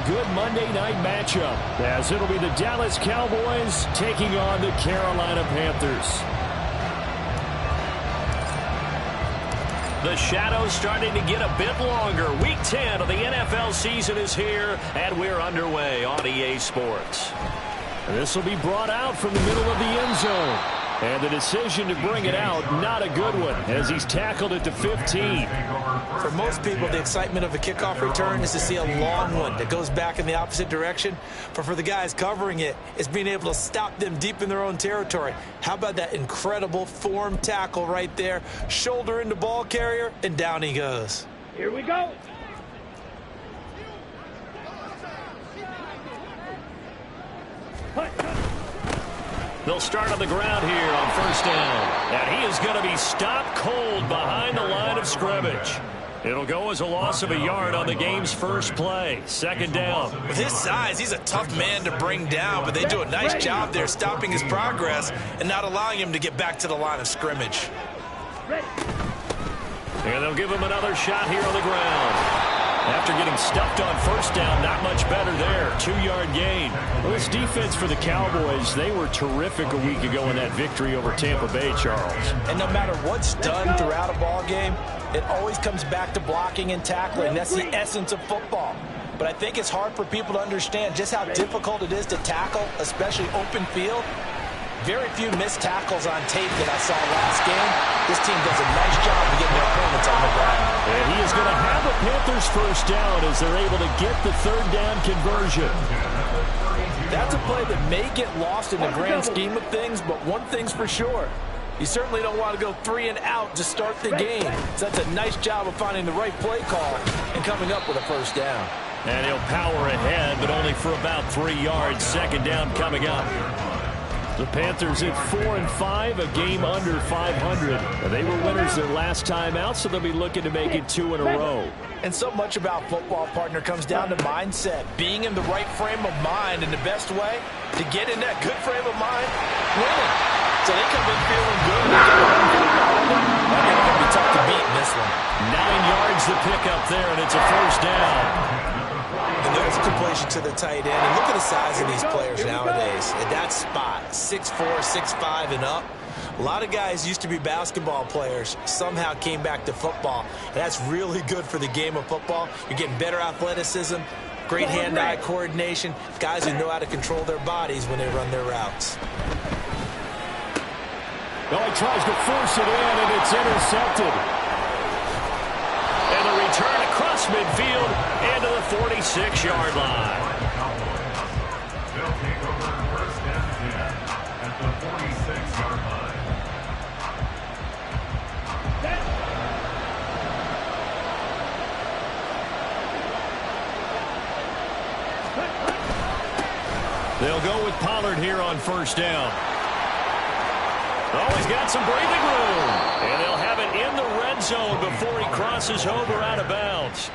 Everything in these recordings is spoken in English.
good Monday night matchup, as it'll be the Dallas Cowboys taking on the Carolina Panthers. The shadow's starting to get a bit longer. Week 10 of the NFL season is here, and we're underway on EA Sports. This will be brought out from the middle of the end zone. And the decision to bring it out, not a good one, as he's tackled at the 15. For most people, the excitement of a kickoff return is to see a long one that goes back in the opposite direction. But for the guys covering it, it's being able to stop them deep in their own territory. How about that incredible form tackle right there? Shoulder into ball carrier, and down he goes. Here we go. They'll start on the ground here on first down. And he is going to be stopped cold behind the line of scrimmage. It'll go as a loss of a yard on the game's first play. Second down. With his size, he's a tough man to bring down, but they do a nice job there stopping his progress and not allowing him to get back to the line of scrimmage. And they'll give him another shot here on the ground. After getting stuffed on first down, not much better there. 2-yard gain. Well, this defense for the Cowboys, they were terrific a week ago in that victory over Tampa Bay, Charles. And no matter what's done throughout a ball game, it always comes back to blocking and tackling. That's the essence of football. But I think it's hard for people to understand just how difficult it is to tackle, especially open field. Very few missed tackles on tape that I saw last game. This team does a nice job of getting their opponents on the ground. And he is going to have the Panthers first down as they're able to get the third down conversion. That's a play that may get lost in the grand scheme of things, but one thing's for sure. You certainly don't want to go 3 and out to start the game. So that's a nice job of finding the right play call and coming up with a first down. And he'll power ahead, but only for about 3 yards. Second down coming up. The Panthers at 4-5, a game under 500. They were winners their last time out, so they'll be looking to make it 2 in a row. And so much about football, partner, comes down to mindset. Being in the right frame of mind, and the best way to get in that good frame of mind, winning. So they come in feeling good. They're going to be tough to beat in this one. 9 yards to pick up there, and it's a first down. And there's completion to the tight end. And look at the size of these players nowadays. At that spot, 6'4", 6'5", and up. A lot of guys used to be basketball players, somehow came back to football. And that's really good for the game of football. You're getting better athleticism, great hand-eye coordination, guys who know how to control their bodies when they run their routes. Well, he tries to force it in, and it's intercepted. And the return across midfield and to the 46-yard line. They'll take over first and 10 at the 46-yard line. They'll go with Pollard here on first down. Oh, he's got some breathing room. And they'll have it in the red zone before he crosses over out of bounds.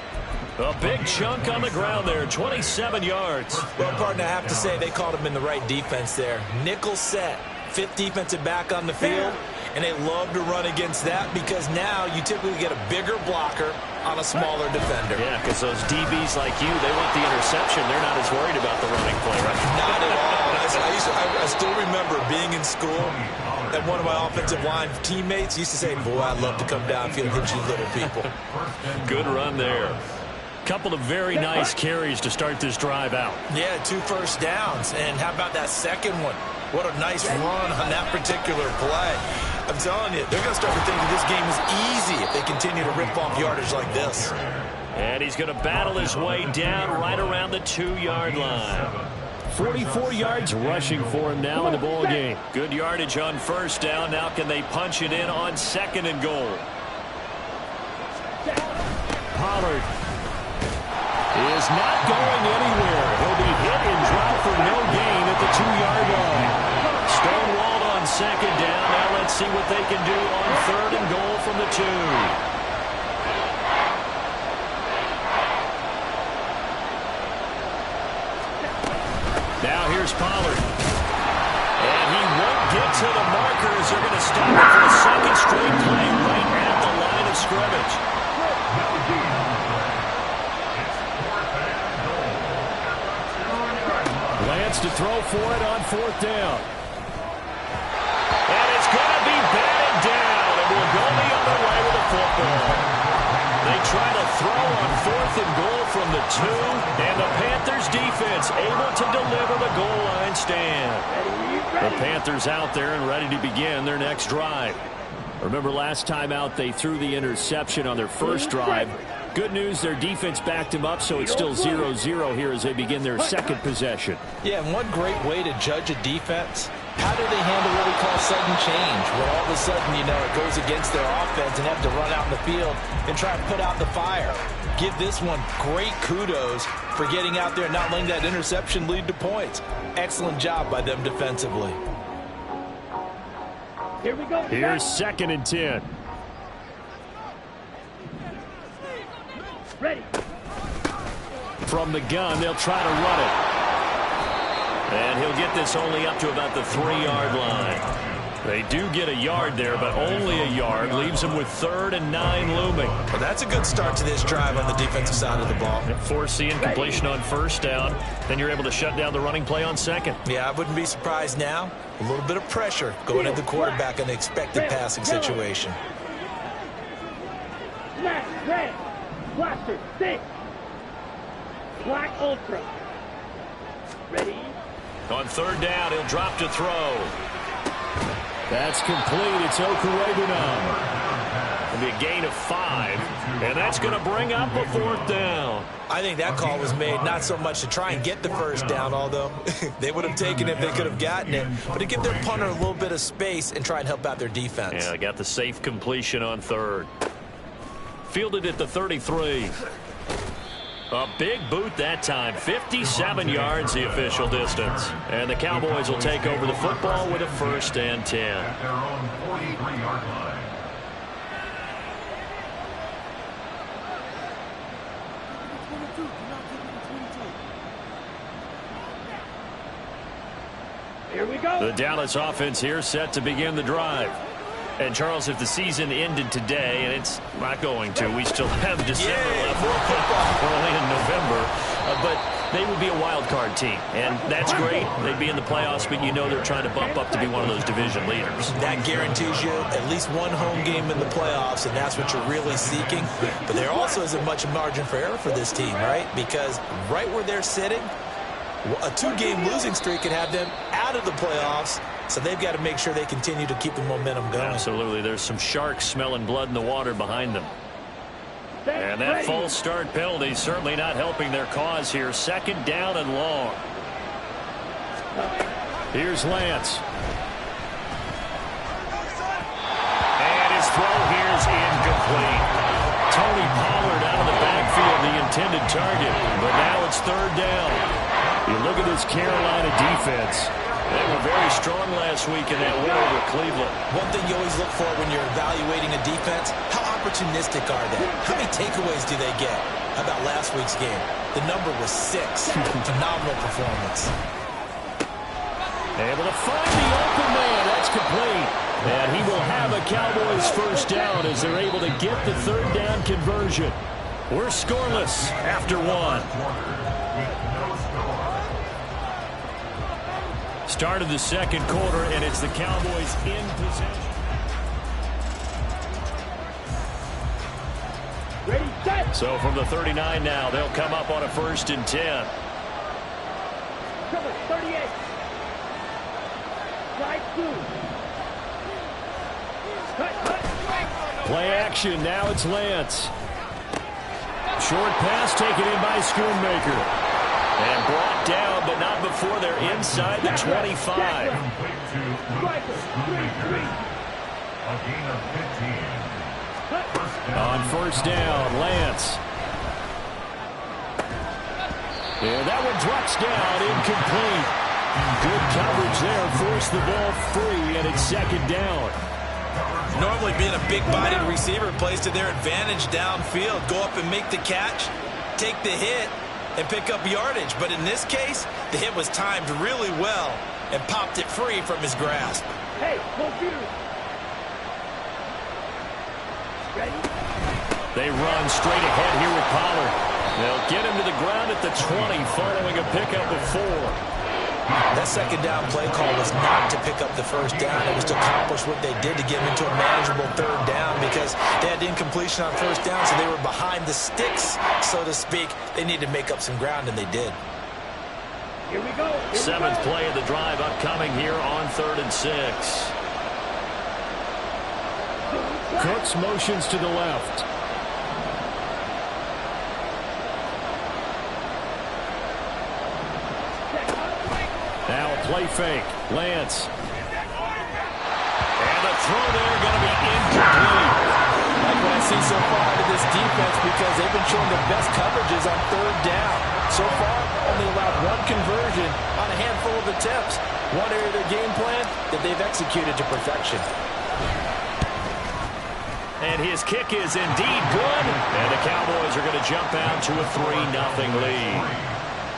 A big chunk on the ground there, 27 yards. Well, partner, I have to say they called him in the right defense there. Nickel set, 5th defensive back on the field, and they love to run against that because now you typically get a bigger blocker on a smaller defender. Yeah, because those DBs like you, they want the interception. They're not as worried about the running play, right? Not at all. I still remember being in school, and one of my offensive line teammates used to say, boy, I'd love to come downfield and hit you little people. Good run there. Couple of very nice carries to start this drive out. Yeah, 2 first downs. And how about that second one? What a nice run on that particular play. I'm telling you, they're going to start to think that this game is easy if they continue to rip off yardage like this. And he's going to battle his way down right around the 2-yard line. 44 yards rushing for him now in the ball game. Good yardage on first down. Now can they punch it in on second and goal? Pollard is not going anywhere. He'll be hit and dropped for no gain at the 2-yard line. Stonewalled on second down. Now let's see what they can do on third and goal from the 2. Now here's Pollard. And he won't get to the markers. They're going to stop it for the second straight play right at the line of scrimmage. Lance to throw for it on 4th down. And it's going to be batted down, and we'll go the other way with the football. They try to throw on 4th and goal from the 2, and the Panthers defense able to deliver the goal line stand. The Panthers out there and ready to begin their next drive. Remember last time out they threw the interception on their first drive. Good news, their defense backed him up, so it's still 0-0 here as they begin their second possession. Yeah, and one great way to judge a defense, how do they handle what we call sudden change, when all of a sudden, you know, it goes against their offense and have to run out in the field and try to put out the fire. Give this one great kudos for getting out there and not letting that interception lead to points. Excellent job by them defensively. Here we go. Here's 2nd and 10. Ready. From the gun, they'll try to run it. And he'll get this only up to about the 3-yard line. They do get a yard there, but only a yard. Leaves them with 3rd and 9 looming. Well, that's a good start to this drive on the defensive side of the ball. Force the incompletion on 1st down. Then you're able to shut down the running play on 2nd. Yeah, I wouldn't be surprised now. A little bit of pressure going at the quarterback in the expected passing situation. Black, red, blaster, 6. Black ultra. Ready. On 3rd down, he'll drop to throw. That's complete. It's Okurebunom. It'll be a gain of 5, and that's going to bring up a 4th down. I think that call was made not so much to try and get the 1st down, although they would have taken it if they could have gotten it, but to give their punter a little bit of space and try and help out their defense. Yeah, got the safe completion on 3rd. Fielded at the 33. A big boot that time. 57 yards the official distance. And the Cowboys will take over the football with a 1st and 10. At their own 43-yard line. Here we go. The Dallas offense here set to begin the drive. And, Charles, if the season ended today, and it's not going to, we still have December left. We're only in November. But they would be a wild card team. And that's great. They'd be in the playoffs, but you know they're trying to bump up to be one of those division leaders. That guarantees you at least one home game in the playoffs, and that's what you're really seeking. But there also isn't much margin for error for this team, right? Because right where they're sitting, a 2-game losing streak could have them out of the playoffs. So they've got to make sure they continue to keep the momentum going. Absolutely. There's some sharks smelling blood in the water behind them. And that false start penalty certainly not helping their cause here. 2nd down and long. Here's Lance. And his throw here is incomplete. Tony Pollard out of the backfield, the intended target. But now it's 3rd down. You look at this Carolina defense. They were very strong last week in that win over Cleveland. One thing you always look for when you're evaluating a defense, how opportunistic are they? How many takeaways do they get? How about last week's game? The number was 6. Phenomenal performance. Able to find the open man. That's complete. And he will have a Cowboys 1st down as they're able to get the 3rd down conversion. We're scoreless after 1. Start of the 2nd quarter, and it's the Cowboys in possession. Ready, set. So from the 39 now, they'll come up on a 1st and 10. Cover 38. Slide 2. Cut. Play action. Now it's Lance. Short pass taken in by Schoonmaker. And brought down, but not before they're inside the 25. A gain of 15. On 1st down, Lance. And that one drops down, incomplete. Good coverage there, forced the ball free, and it's 2nd down. Normally being a big-bodied receiver plays to their advantage downfield. Go up and make the catch, take the hit, and pick up yardage. But in this case, the hit was timed really well and popped it free from his grasp. Hey, computer. Ready? They run straight ahead here with Pollard. They'll get him to the ground at the 20 following a pickup of 4. That second down play call was not to pick up the first down. It was to accomplish what they did to get them into a manageable third down because they had incompletion on first down, so they were behind the sticks, so to speak. They needed to make up some ground, and they did. Here we go. Seventh play of the drive upcoming here on 3rd and 6. Cooks motions to the left. Now a play fake. Lance. And the throw there going to be incomplete. Like what I see so far out of this defense because they've been showing the best coverages on third down. So far, only allowed one conversion on a handful of attempts. One area of their game plan that they've executed to perfection. And his kick is indeed good. And the Cowboys are going to jump out to a 3-0 lead.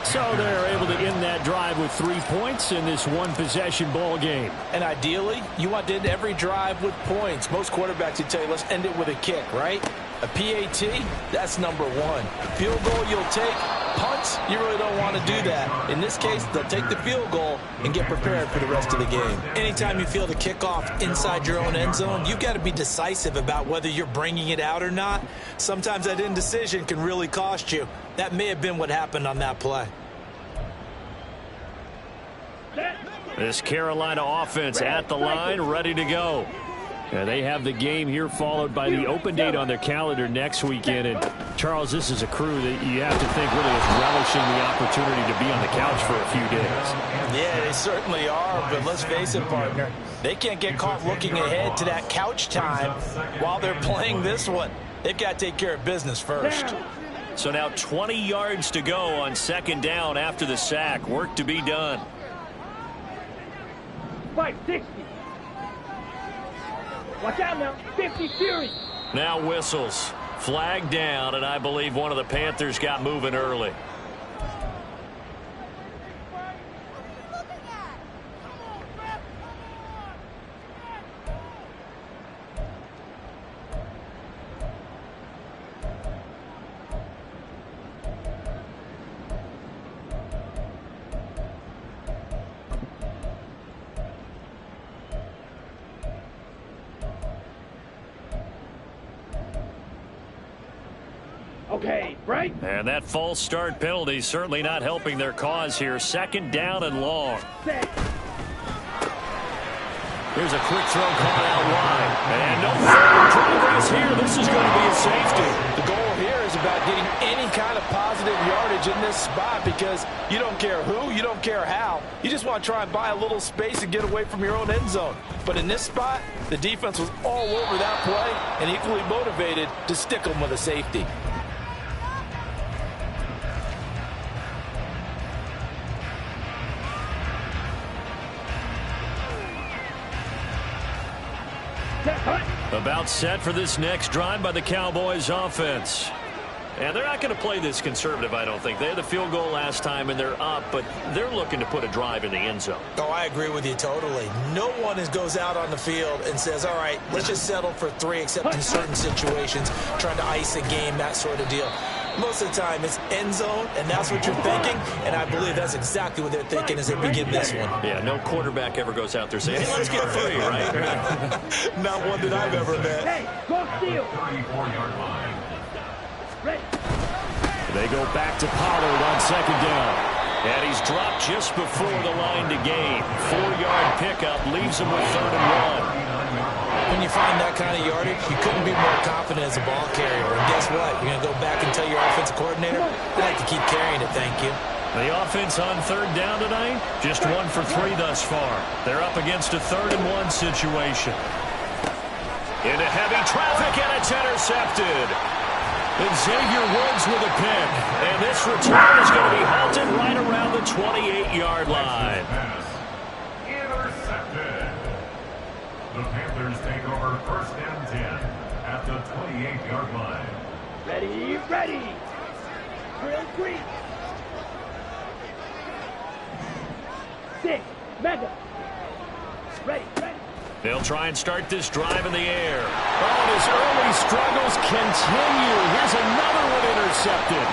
So they're able to end that drive with 3 points in this one-possession ball game. And ideally, you want to end every drive with points. Most quarterbacks would tell you, let's end it with a kick, right? A PAT, that's number one. Field goal you'll take. Punts, you really don't want to do that. In this case, they'll take the field goal and get prepared for the rest of the game. Anytime you feel the kickoff inside your own end zone, you've got to be decisive about whether you're bringing it out or not. Sometimes that indecision can really cost you. That may have been what happened on that play. This Carolina offense at the line, ready to go. And they have the game here followed by the open date on their calendar next weekend. And, Charles, this is a crew that you have to think really is relishing the opportunity to be on the couch for a few days. Yeah, they certainly are, but let's face it, partner. They can't get caught looking ahead to that couch time while they're playing this one. They've got to take care of business first. So now 20 yards to go on 2nd down after the sack. Work to be done. 560. Watch out now. 50 Fury. Now whistles. Flag down, and I believe one of the Panthers got moving early. Okay, right? And that false start penalty certainly not helping their cause here. 2nd down and long. Set. Here's a quick throw caught out wide. And no further progress here. This is going to be a safety. The goal here is about getting any kind of positive yardage in this spot because you don't care who, you don't care how. You just want to try and buy a little space and get away from your own end zone. But in this spot, the defense was all over that play and equally motivated to stick them with a safety. About set for this next drive by the Cowboys offense. And they're not going to play this conservative, I don't think. They had the field goal last time, and they're up, but they're looking to put a drive in the end zone. Oh, I agree with you totally. No one goes out on the field and says, all right, let's just settle for 3, except in certain situations, trying to ice a game, that sort of deal. Most of the time, it's end zone, and that's what you're thinking, and I believe that's exactly what they're thinking as they begin this one. Yeah, no quarterback ever goes out there saying, hey, let's get 3, right? Not one that I've ever met. Hey, go steal. 34-yard line. Ready. They go back to Pollard on 2nd down. And he's dropped just before the line to gain. 4-yard pickup leaves him with 3rd and 1. When you find that kind of yardage, you couldn't be more confident as a ball carrier. And guess what? You're going to go back and tell your offensive coordinator, I'd like to keep carrying it, thank you. The offense on 3rd down tonight, just 1 for 3 thus far. They're up against a 3rd and 1 situation. Into heavy traffic, and it's intercepted. And Xavier Woods with a pick. And this return is going to be halted right around the 28-yard line. Intercepted. The Panthers take over 1st and 10 at the 28-yard line. Ready, ready. Drill 3. 6. Mega. Ready, ready. They'll try and start this drive in the air. Oh, his early struggles continue. Here's another one intercepted.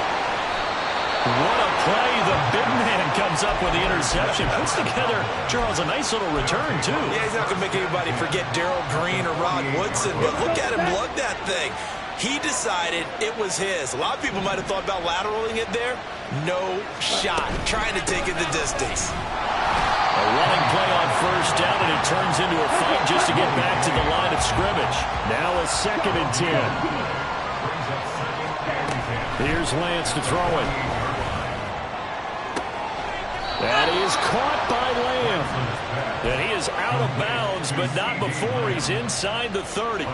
What a play. The big man comes comes up with the interception. Puts together, Charles, a nice little return, too. Yeah, he's not going to make anybody forget Darrell Green or Rod Woodson, but look at him lug that thing. He decided it was his. A lot of people might have thought about lateraling it there. No shot. Trying to take it the distance. A running play on first down, and it turns into a fight just to get back to the line of scrimmage. Now a 2nd and 10. Here's Lance to throw it. That is caught by Lamb. And he is out of bounds, but not before he's inside the 30.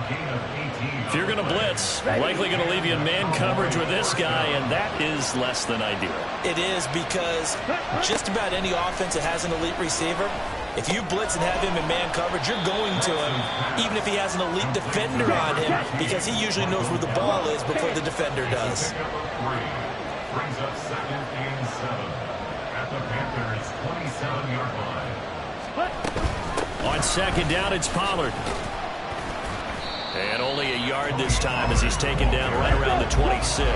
If you're going to blitz, likely going to leave you in man coverage with this guy, and that is less than ideal. It is, because just about any offense that has an elite receiver, if you blitz and have him in man coverage, you're going to him, even if he has an elite defender on him, because he usually knows where the ball is before the defender does. Brings up 2nd and 7 at the Panthers' 27-yard line. On 2nd down, it's Pollard. And only a yard this time as he's taken down right around the 26.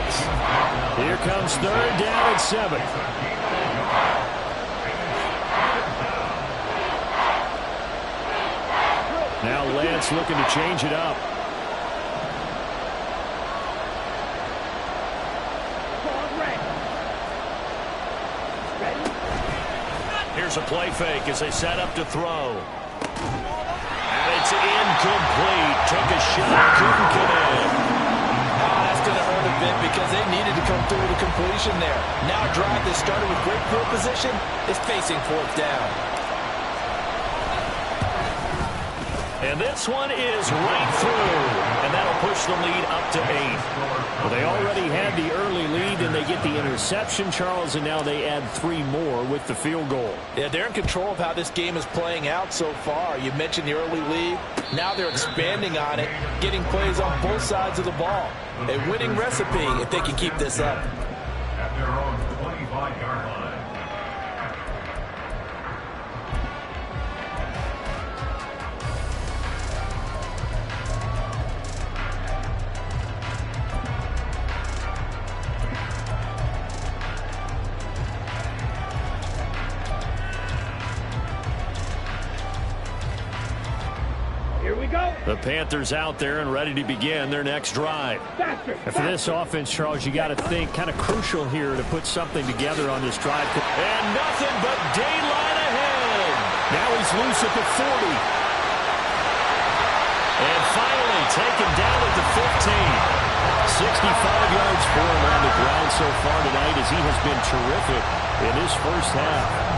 Here comes 3rd down and 7. Now Lance looking to change it up. Here's a play fake as they set up to throw. And it's incomplete. Took a shot, couldn't connect. That's going to hurt a bit because they needed to come through with a completion there. Now a drive that started with great field position is facing 4th down. And this one is right through. And that'll push the lead up to 8. Well, they already had the early lead, and they get the interception, Charles, and now they add 3 more with the field goal. Yeah, they're in control of how this game is playing out so far. You mentioned the early lead. Now they're expanding on it, getting plays on both sides of the ball. A winning recipe if they can keep this up. At their own 25-yard line. The Panthers out there and ready to begin their next drive. And for this offense, Charles, you got to think kind of crucial here to put something together on this drive. And nothing but daylight ahead. Now he's loose at the 40. And finally taken down at the 15. 65 yards for him on the ground so far tonight as he has been terrific in his first half.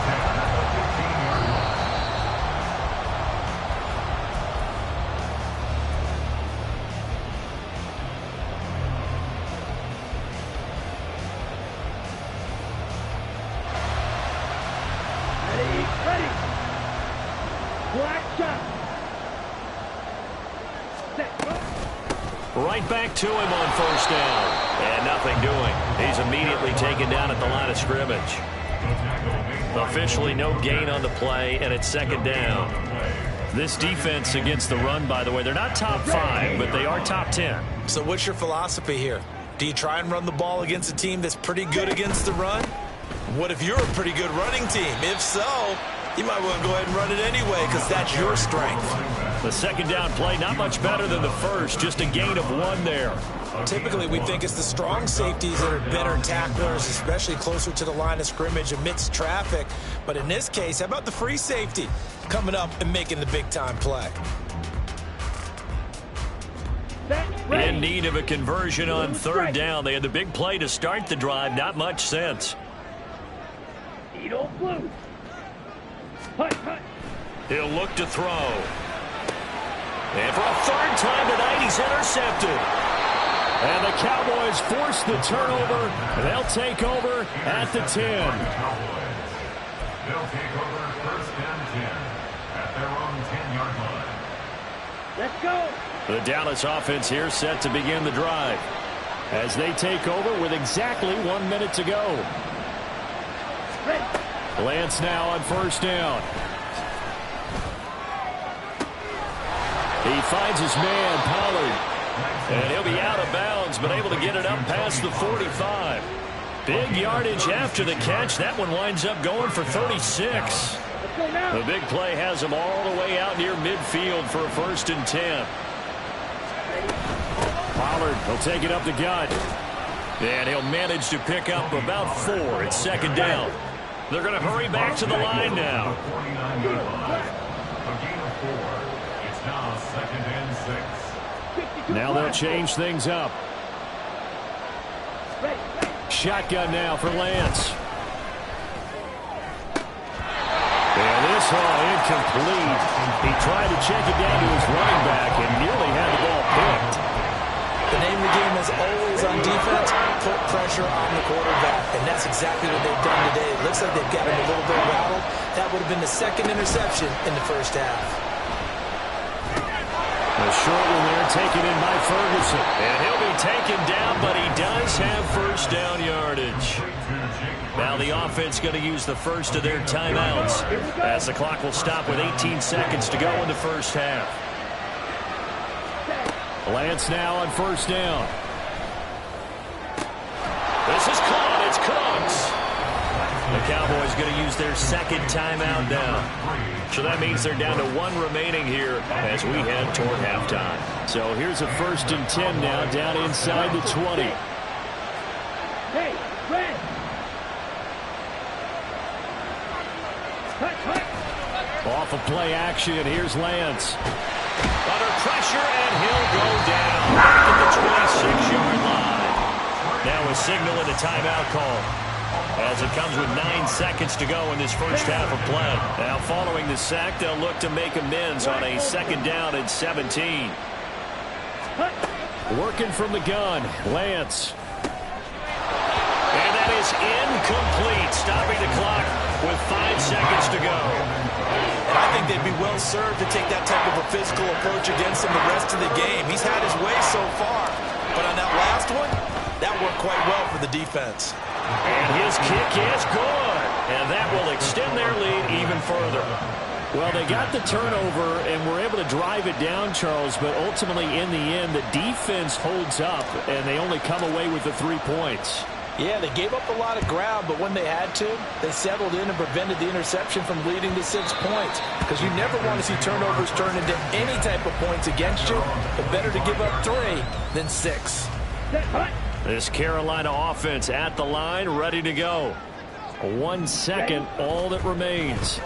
Right back to him on first down. And nothing doing. He's immediately taken down at the line of scrimmage. Officially no gain on the play, and it's 2nd down. This defense against the run, by the way, they're not top 5, but they are top 10. So what's your philosophy here? Do you try and run the ball against a team that's pretty good against the run? What if you're a pretty good running team? If so, you might want to go ahead and run it anyway because that's your strength. The 2nd down play, not much better than the first, just a gain of 1 there. Typically, we think it's the strong safeties that are better tacklers, especially closer to the line of scrimmage amidst traffic. But in this case, how about the free safety coming up and making the big-time play? In need of a conversion on 3rd down. They had the big play to start the drive. Not much sense. He'll look to throw. And for a 3rd time tonight, he's intercepted. And the Cowboys force the turnover. They'll take over at the 10. They'll take over 1st and 10 at their own 10-yard line. Let's go. The Dallas offense here set to begin the drive as they take over with exactly 1 minute to go. Lance now on first down. He finds his man, Pollard. And he'll be out of bounds, but able to get it up past the 45. Big yardage after the catch. That one winds up going for 36. The big play has him all the way out near midfield for a 1st and 10. Pollard will take it up the gut. And he'll manage to pick up about 4 at 2nd down. They're going to hurry back to the line now. It's now 2nd and 6. Now they'll change things up. Shotgun now for Lance. And this incomplete. He tried to check it down to his running back and nearly had the ball picked. The name of the game is always on defense, put pressure on the quarterback, and that's exactly what they've done today. It looks like they've got him a little bit rattled. That would have been the 2nd interception in the 1st half. A short one there taken in by Ferguson. And he'll be taken down, but he does have 1st down yardage. Now the offense going to use the first of their timeouts as the clock will stop with 18 seconds to go in the 1st half. Lance now on 1st down. This is caught. It's Cooks. The Cowboys going to use their 2nd timeout now. So that means they're down to 1 remaining here as we head toward halftime. So here's a 1st and 10 now down inside the 20. Hey, Red. Off of play action, here's Lance. Under pressure, and he'll go down back at the 26-yard line. Now a signal and a timeout call as it comes with 9 seconds to go in this 1st half of play. Now following the sack, they'll look to make amends on a 2nd down and 17. Working from the gun, Lance. And that is incomplete, stopping the clock with 5 seconds to go. And I think they'd be well served to take that type of a physical approach against him the rest of the game. He's had his way so far, but on that last one, that worked quite well for the defense. And his kick is good, and that will extend their lead even further. Well, they got the turnover and were able to drive it down, Charles, but ultimately in the end, the defense holds up, and they only come away with the 3 points. Yeah, they gave up a lot of ground, but when they had to, they settled in and prevented the interception from leading to 6 points. Because you never want to see turnovers turn into any type of points against you, but better to give up 3 than 6. This Carolina offense at the line, ready to go. 1 second, all that remains.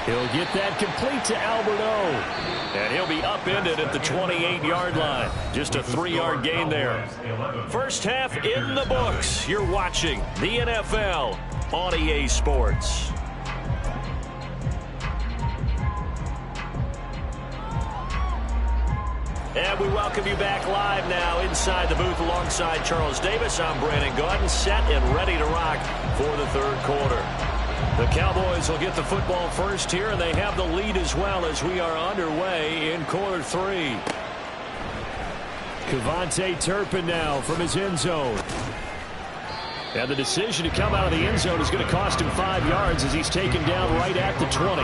He'll get that complete to Alberto. And he'll be upended at the 28-yard line. Just a 3-yard gain there. 1st half in the books. You're watching the NFL on EA Sports. And we welcome you back live now inside the booth alongside Charles Davis. I'm Brandon Gaudin, set and ready to rock for the 3rd quarter. The Cowboys will get the football first here, and they have the lead as well as we are underway in quarter 3. Kevontae Turpin now from his end zone. And the decision to come out of the end zone is going to cost him 5 yards as he's taken down right at the 20.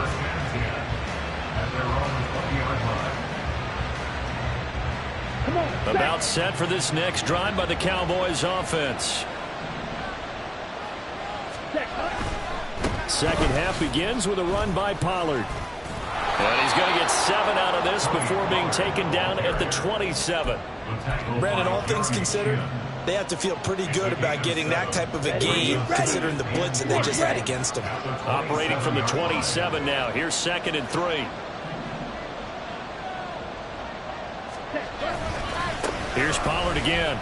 About set for this next drive by the Cowboys offense. 2nd half begins with a run by Pollard. And he's going to get 7 out of this before being taken down at the 27. Brandon, all things considered, they have to feel pretty good about getting that type of a game considering the blitz that they just had against them. Operating from the 27 now. Here's 2nd and 3. Here's Pollard again.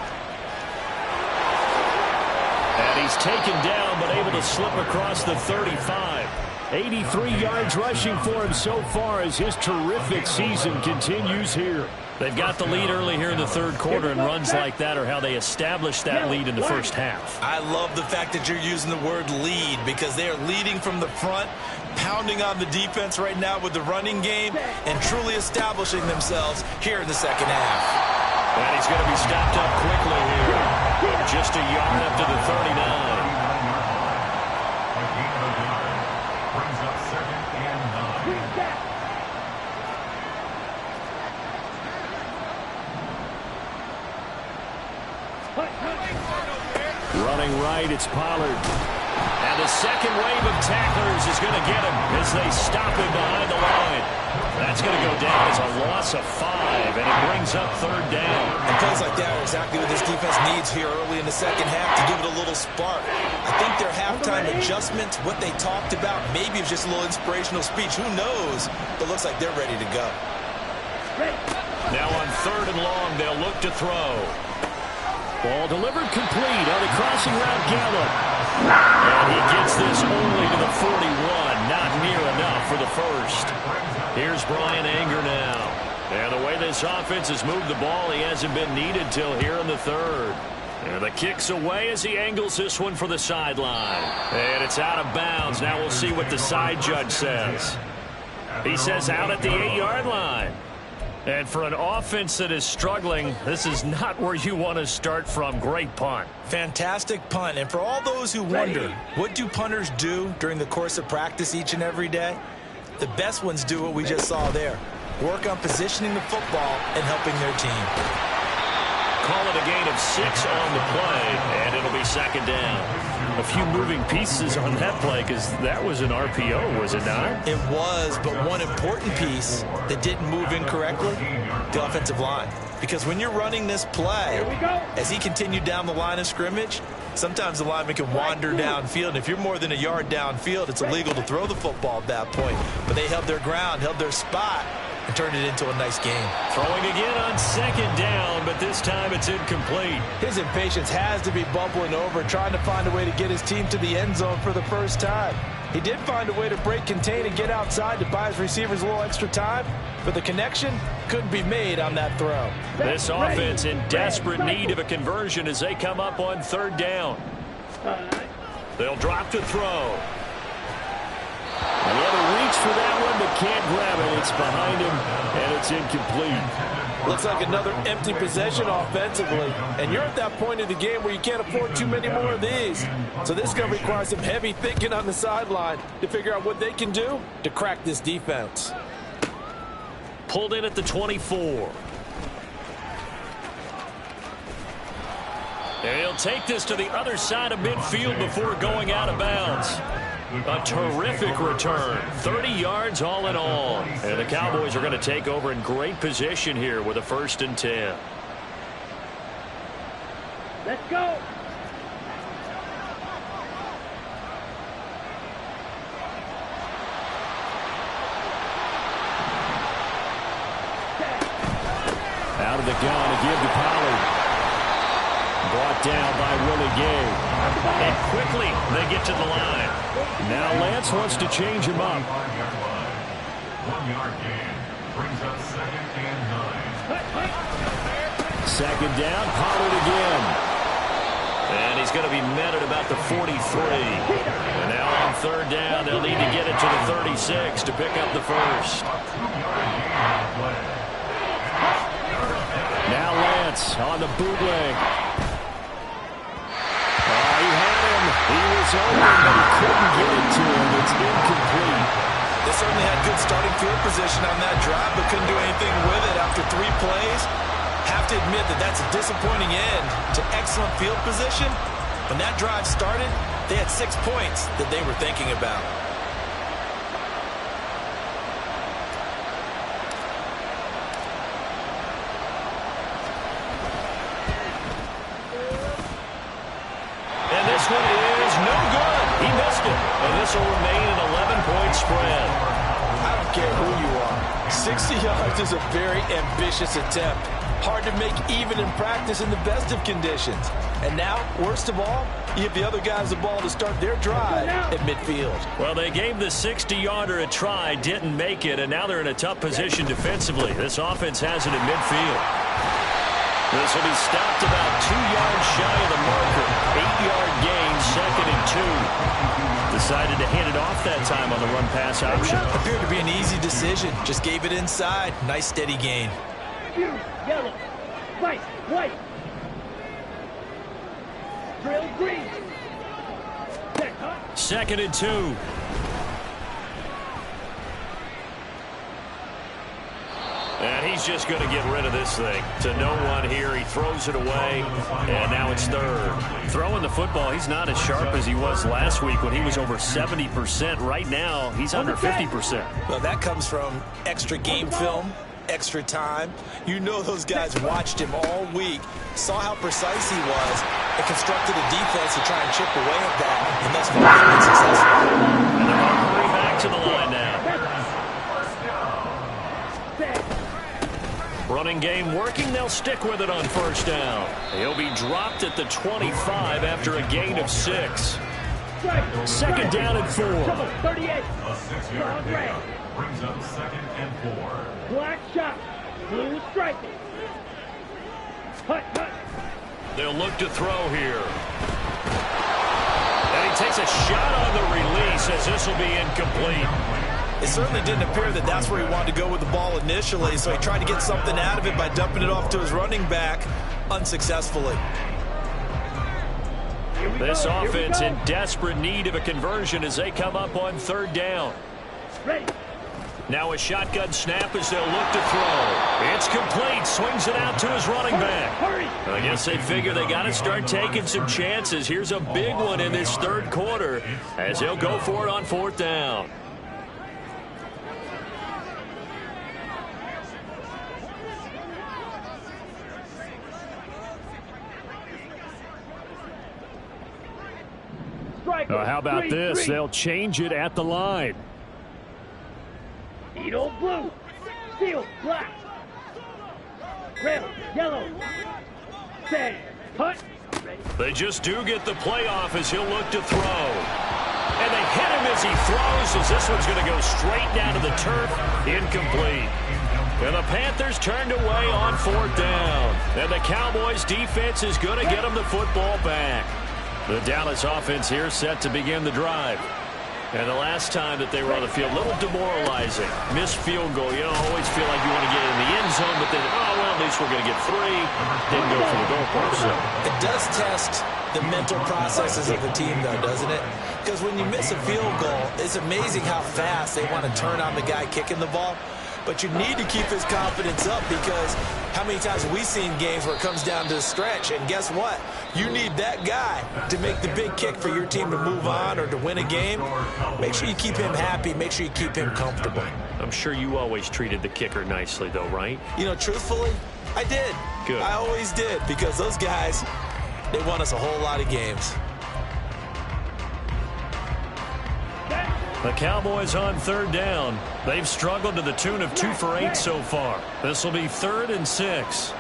And he's taken down, but able to slip across the 35. 83 yards rushing for him so far as his terrific season continues here. They've got the lead early here in the 3rd quarter, and runs like that are how they establish that lead in the 1st half. I love the fact that you're using the word lead because they are leading from the front, pounding on the defense right now with the running game, and truly establishing themselves here in the 2nd half. And he's going to be stopped up quickly here. Just a yard up to the 39. Brings up 2nd and 9. Running right, it's Pollard. And the second wave of tacklers is going to get him as they stop him behind the line. That's going to go down as a loss of 5, and it brings up 3rd down. And plays like that are exactly what this defense needs here early in the second half to give it a little spark. I think their halftime adjustments, what they talked about, maybe it's just a little inspirational speech. Who knows? But it looks like they're ready to go. Now on 3rd and long, they'll look to throw. Ball delivered complete on the crossing route Gallup. And he gets this only to the 41. Not near enough for the first. Here's Brian Anger now. And the way this offense has moved the ball, he hasn't been needed till here in the 3rd. And the kick's away as he angles this one for the sideline. And it's out of bounds. Now we'll see what the side judge says. He says out at the 8-yard line. And for an offense that is struggling, this is not where you want to start from. Great punt. Fantastic punt. And for all those who wonder, what do punters do during the course of practice each and every day? The best ones do what we just saw there. Work on positioning the football and helping their team. Call it a gain of 6 on the play, and it'll be 2nd down. A few moving pieces on that play because that was an RPO, was it not? It was, but one important piece that didn't move incorrectly, the offensive line. Because when you're running this play, as he continued down the line of scrimmage, sometimes the lineman can wander downfield. And if you're more than a yard downfield, it's illegal to throw the football at that point. But they held their ground, held their spot, and turned it into a nice game. Throwing again on 2nd down, but this time it's incomplete. His impatience has to be bubbling over, trying to find a way to get his team to the end zone for the first time. He did find a way to break contain and get outside to buy his receivers a little extra time, but the connection couldn't be made on that throw. This offense in desperate need of a conversion as they come up on 3rd down. They'll drop to throw. Another reach for that one, but can't grab it. It's behind him, and it's incomplete. Looks like another empty possession offensively. And you're at that point in the game where you can't afford too many more of these. So this is going to require some heavy thinking on the sideline to figure out what they can do to crack this defense. Pulled in at the 24. And he'll take this to the other side of midfield before going out of bounds. A terrific return. 30 yards all in all. And the Cowboys are going to take over in great position here with a 1st and 10. Let's go. Out of the gun again to Pollard. Brought down by Willie Gay. And quickly they get to the line. Now Lance wants to change him up. 1-yard gain brings up 2nd and 9. 2nd down, Pollard again. And he's going to be met at about the 43. And now on 3rd down, they'll need to get it to the 36 to pick up the first. Now Lance on the bootleg. He had him. He was open, but he couldn't get it to him. It's incomplete. They certainly had good starting field position on that drive, but couldn't do anything with it after 3 plays. Have to admit that that's a disappointing end to excellent field position. When that drive started, they had 6 points that they were thinking about. And this one is no good. He missed it. And this will remain an 11-point spread. I don't care who you are. 60 yards is a very ambitious attempt. Hard to make even in practice in the best of conditions. And now, worst of all, you give the other guys the ball to start their drive at midfield. Well, they gave the 60-yarder a try, didn't make it, and now they're in a tough position defensively. This offense has it in midfield. This will be stopped about 2 yards shy of the marker. 8-yard gain, 2nd and 2. Decided to hand it off that time on the run-pass option. Appeared to be an easy decision. Just gave it inside. Nice, steady gain. Yellow. White. White. Drill green. 2nd and 2. And he's just going to get rid of this thing. To no one here. He throws it away. And now it's it's third. Throwing the football, he's not as sharp as he was last week when he was over 70%. Right now, he's under 50%. Well, that comes from extra game film, extra time. You know those guys watched him all week, saw how precise he was, and constructed a defense to try and chip away at that, and thus far they've been successful. And they're going to hurry back to the line now. Running game working. They'll stick with it on first down. He'll be dropped at the 25 after a gain of 6. Second down and 4. 38. A 6-yard gain brings up 2nd and 4. Black shot. Blue striking. Hut, hut. They'll look to throw here. And he takes a shot on the release as this will be incomplete. It certainly didn't appear that that's where he wanted to go with the ball initially, so he tried to get something out of it by dumping it off to his running back unsuccessfully. This offense in desperate need of a conversion as they come up on third down. Ready. Now a shotgun snap as they'll look to throw. It's complete. Swings it out to his running back. Hurry. I guess they figure they got to start taking some chances. Here's a big one in this third quarter as they'll go for it on fourth down. How about this? They'll change it at the line. Edo blue. Steel black. Red, yellow. Sand. Hut. Ready. They just do get the playoff as he'll look to throw. And they hit him as he throws as this one's going to go straight down to the turf. Incomplete. And the Panthers turned away on fourth down. And the Cowboys defense is going to get them the football back. The Dallas offense here set to begin the drive. And the last time that they were on the field, a little demoralizing. Missed field goal. You know, always feel like you want to get in the end zone, but then, oh, well, at least we're going to get 3. Didn't go for the goalpost. So. It does test the mental processes of a team, though, doesn't it? Because when you miss a field goal, it's amazing how fast they want to turn on the guy kicking the ball. But you need to keep his confidence up because how many times have we seen games where it comes down to the stretch? And guess what? You need that guy to make the big kick for your team to move on or to win a game. Make sure you keep him happy. Make sure you keep him comfortable. I'm sure you always treated the kicker nicely, though, right? You know, truthfully, I did. Good. I always did because those guys, they won us a whole lot of games. The Cowboys on third down. They've struggled to the tune of 2 for 8 so far. This will be 3rd and 6.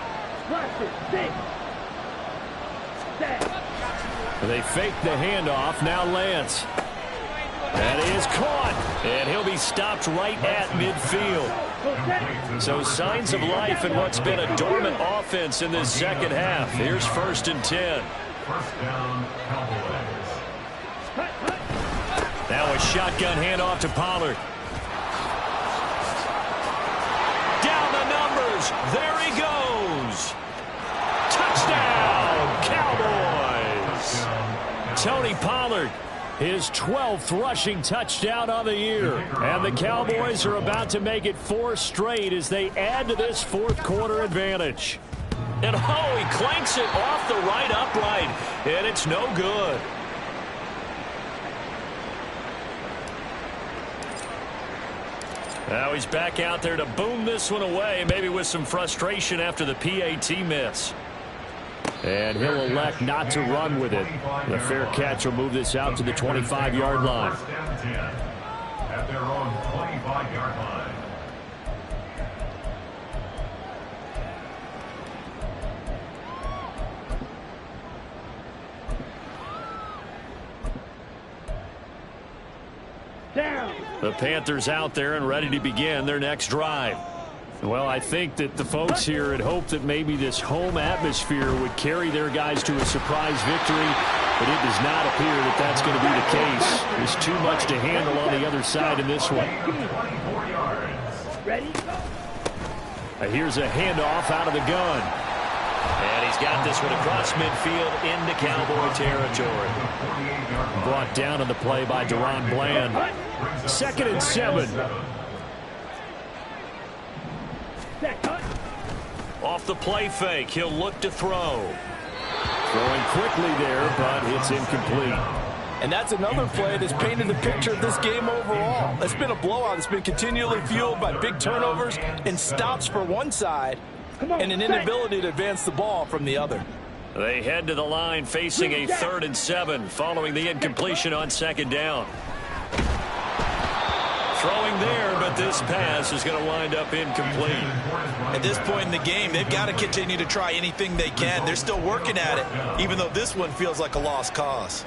They fake the handoff. Now Lance. That is caught. And he'll be stopped right at midfield. So signs of life in what's been a dormant offense in this second half. Here's 1st and 10. First down, Cowboys. Now a shotgun handoff to Pollard. Down the numbers. There he goes. Touchdown, Cowboys. Tony Pollard, his 12th rushing touchdown of the year. And the Cowboys are about to make it 4 straight as they add to this fourth quarter advantage. And oh, he clanks it off the right upright. And it's no good. Now he's back out there to boom this one away, maybe with some frustration after the PAT miss. And he'll elect not to run with it. The fair catch will move this out to the 25-yard line. First and 10 at their own 25-yard line. Down. The Panthers out there and ready to begin their next drive. Well, I think that the folks here had hoped that maybe this home atmosphere would carry their guys to a surprise victory, but it does not appear that that's going to be the case. There's too much to handle on the other side in this one. 24 yards. Ready? Here's a handoff out of the gun. And he's got this one across midfield into Cowboy territory. Brought down on the play by Deron Bland. 2nd and 7. Off the play fake, he'll look to throw. Throwing quickly there, but it's incomplete. And that's another play that's painted the picture of this game overall. It's been a blowout. It's been continually fueled by big turnovers and stops for one side and an inability to advance the ball from the other. They head to the line facing a 3rd and 7 following the incompletion on 2nd down. Throwing there, but this pass is going to wind up incomplete. At this point in the game, they've got to continue to try anything they can. They're still working at it, even though this one feels like a lost cause.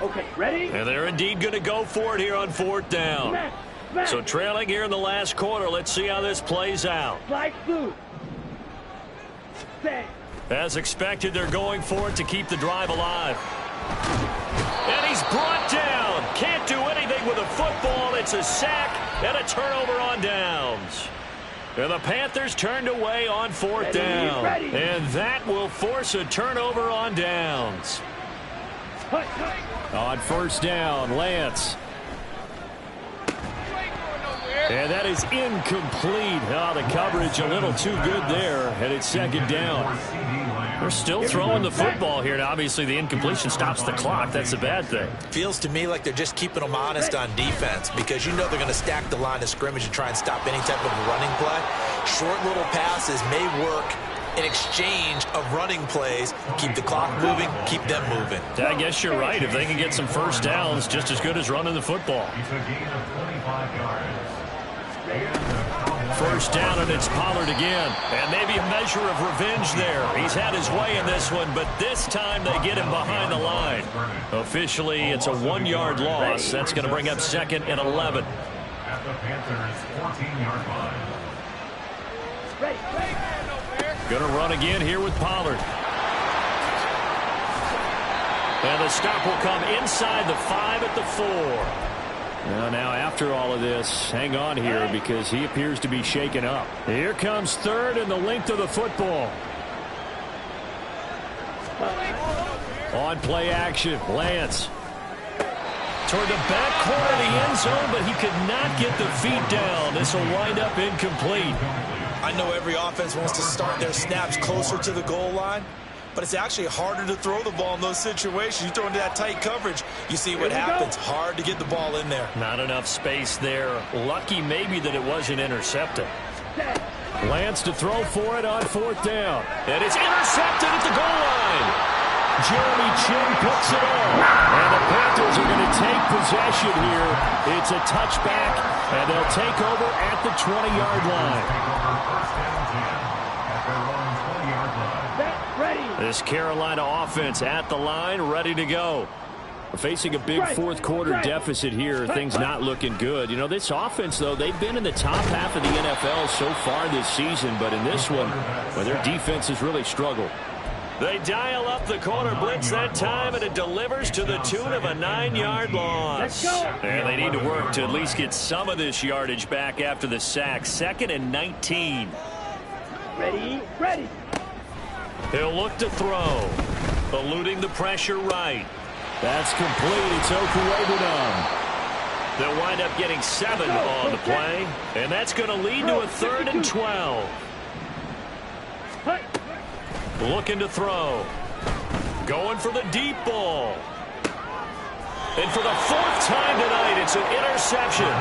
Okay, ready? And they're indeed going to go for it here on 4th down. So trailing here in the last quarter. Let's see how this plays out. Slide through. Set. As expected, they're going for it to keep the drive alive. And he's brought down. Can't do anything with a football. It's a sack and a turnover on downs. And the Panthers turned away on 4th down. And that will force a turnover on downs. On 1st down, Lance. And that is incomplete. Oh, the coverage a little too good there. And it's 2nd down. They're still throwing the football here. Now, obviously, the incompletion stops the clock. That's a bad thing. Feels to me like they're just keeping them honest on defense because you know they're going to stack the line of scrimmage and try and stop any type of running play. Short little passes may work in exchange of running plays. Keep the clock moving, keep them moving. I guess you're right. If they can get some 1st downs, just as good as running the football. It's a gain of 25 yards. 1st down, and it's Pollard again. And maybe a measure of revenge there. He's had his way in this one, but this time they get him behind the line. Officially, it's a 1-yard loss. That's going to bring up 2nd and 11. At the Panthers' 14-yard line. Going to run again here with Pollard. And the stop will come inside the 5 at the 4. Now after all of this, hang on here because he appears to be shaken up. Here comes 3rd and the length of the football. On play action, Lance. Toward the back corner of the end zone, but he could not get the feet down. This will wind up incomplete. I know every offense wants to start their snaps closer to the goal line, but it's actually harder to throw the ball in those situations. You throw into that tight coverage, you see what happens. Hard to get the ball in there. Not enough space there. Lucky maybe that it wasn't intercepted. Lance to throw for it on 4th down. And it's intercepted at the goal line. Jeremy Chin picks it up. And the Panthers are going to take possession here. It's a touchback, and they'll take over at the 20-yard line. This Carolina offense at the line, ready to go. Facing a big 4th quarter deficit here, things not looking good. You know, this offense, though, they've been in the top half of the NFL so far this season, but in this one, well, their defense has really struggled. They dial up the corner blitz that time, and it delivers to the tune of a 9-yard loss. And they need to work to at least get some of this yardage back after the sack. 2nd and 19. Ready. He'll look to throw. Eluding the pressure right. That's complete. It's Okuwebunam. They'll wind up getting 7 on the play. And that's going to lead to a 3rd and 12. Looking to throw. Going for the deep ball. And for the 4th time tonight, it's an interception.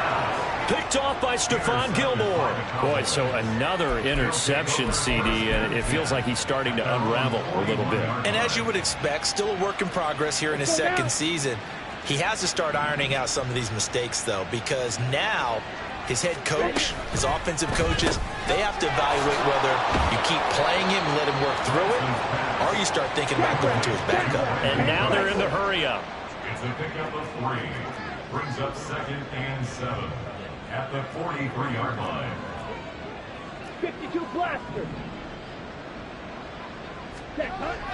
Picked off by Stephon Gilmore. Boy, so another interception, CD, and it feels like he's starting to unravel a little bit. And as you would expect, still a work in progress here in his 2nd season. He has to start ironing out some of these mistakes, though, because now his head coach, his offensive coaches, they have to evaluate whether you keep playing him and let him work through it, or you start thinking about going to his backup. And now they're in the hurry-up. It's a pickup of 3. Brings up 2nd and 7. At the 43-yard line. 52 blaster.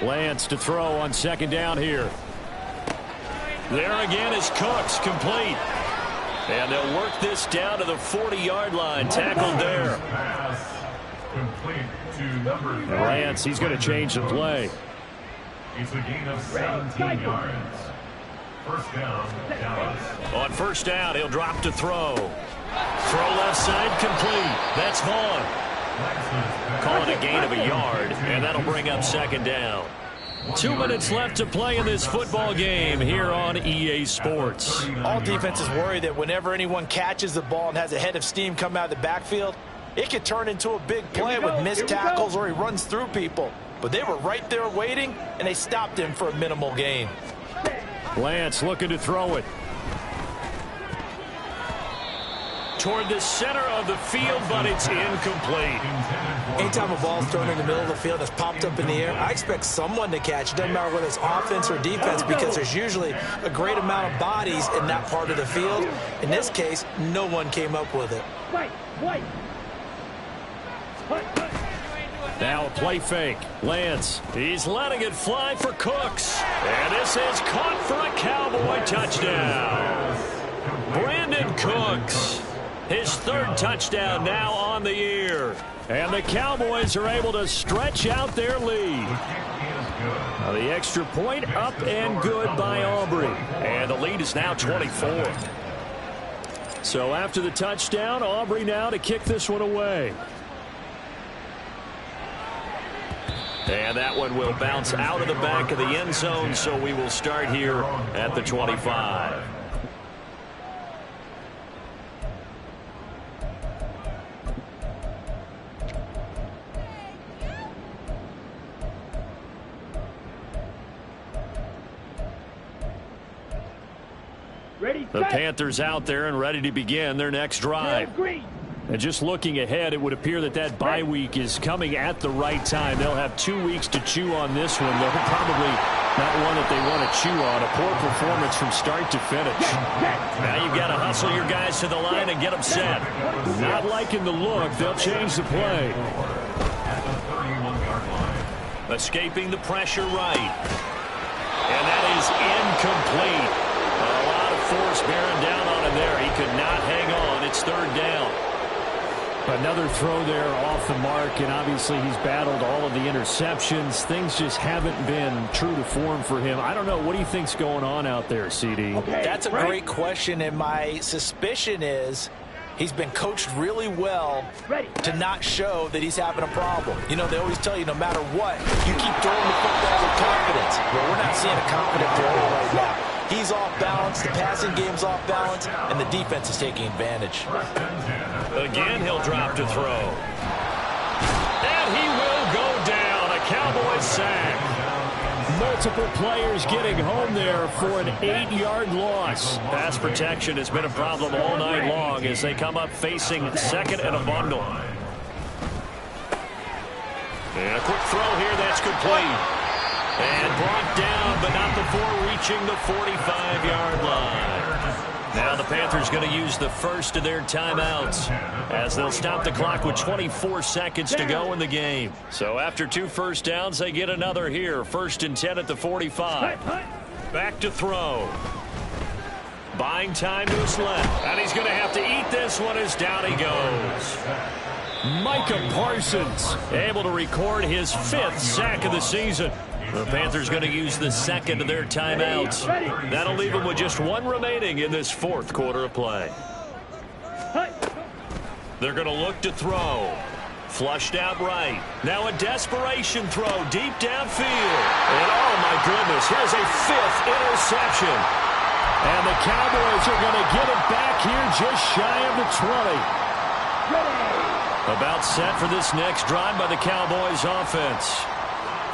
Lance to throw on 2nd down here. There again is Cooks, complete. And they'll work this down to the 40-yard line. Tackled there. Pass complete to number 3. Lance, he's going to change the play. It's a gain of 17 yards. 1st down, Dallas. On 1st down, he'll drop to throw. Throw left side, complete. That's Vaughn. Call it a gain of a yard, and that'll bring up 2nd down. 2 minutes left to play in this football game here on EA Sports. All defenses worry that whenever anyone catches the ball and has a head of steam come out of the backfield, it could turn into a big play with missed tackles or he runs through people. But they were right there waiting, and they stopped him for a minimal gain. Lance looking to throw it. Toward the center of the field, but it's incomplete. Anytime a ball's thrown in the middle of the field that's popped up in the air, I expect someone to catch. It doesn't matter whether it's offense or defense, because there's usually a great amount of bodies in that part of the field. In this case, no one came up with it. Now a play fake. Lance, he's letting it fly for Cooks. And this is caught for a Cowboy touchdown. Brandon Cooks, his third touchdown now on the year. And the Cowboys are able to stretch out their lead. Now the extra point up and good by Aubrey. And the lead is now 24. So after the touchdown, Aubrey now to kick this one away. And that one will bounce out of the back of the end zone, so we will start here at the 25. The Panthers out there and ready to begin their next drive. And just looking ahead, it would appear that that bye week is coming at the right time. They'll have 2 weeks to chew on this one, though probably not one that they want to chew on. A poor performance from start to finish. Now you've got to hustle your guys to the line and get them set. Not liking the look, they'll change the play. Escaping the pressure right. And that is incomplete. A lot of force bearing down on him there. He could not hang on. It's third down. Another throw there off the mark, and obviously he's battled all of the interceptions. Things just haven't been true to form for him. I don't know. What do you think's going on out there, CD? That's a great question, and my suspicion is he's been coached really well to not show that he's having a problem. You know, they always tell you no matter what, you keep throwing the football with confidence. Well, we're not seeing a confident thrower right now. He's off balance, the passing game's off balance, and the defense is taking advantage. Again, he'll drop to throw. And he will go down. A Cowboy sack. Multiple players getting home there for an 8-yard loss. Pass protection has been a problem all night long as they come up facing second and a bundle. And a quick throw here, that's complete. And brought down, but not before reaching the 45-yard line. Now the Panthers going to use the first of their timeouts as they'll stop the clock with 24 seconds to go in the game. So after 2 first downs, they get another here. 1st and 10 at the 45. Back to throw. Buying time to his left. And he's going to have to eat this one as down he goes. Micah Parsons able to record his 5th sack of the season. The Panthers going to use the second of their timeouts. That'll leave them with just 1 remaining in this 4th quarter of play. They're going to look to throw. Flushed out right. Now a desperation throw deep downfield. And oh my goodness, here's a 5th interception. And the Cowboys are going to get it back here just shy of the 20. About set for this next drive by the Cowboys offense.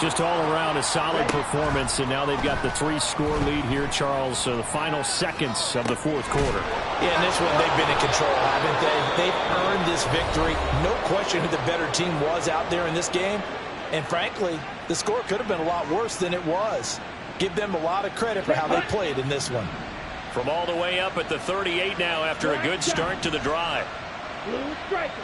Just all around a solid performance, and now they've got the 3-score lead here, Charles. So the final seconds of the 4th quarter. Yeah, in this one, they've been in control, haven't they? They've earned this victory. No question who the better team was out there in this game. And frankly, the score could have been a lot worse than it was. Give them a lot of credit for how they played in this one. From all the way up at the 38 now after a good start to the drive. Blue striker.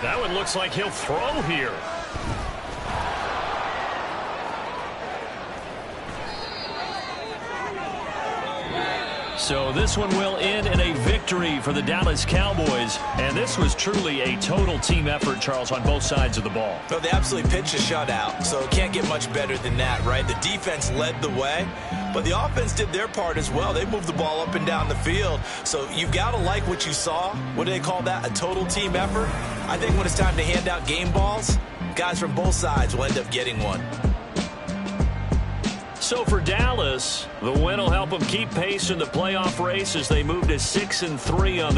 That one looks like he'll throw here. So this one will end in a victory for the Dallas Cowboys. And this was truly a total team effort, Charles, on both sides of the ball. So they absolutely pitched a shutout, so it can't get much better than that, right? The defense led the way, but the offense did their part as well. They moved the ball up and down the field. So you've got to like what you saw. What do they call that? A total team effort? I think when it's time to hand out game balls, guys from both sides will end up getting one. So for Dallas, the win will help them keep pace in the playoff race as they move to 6-3 on the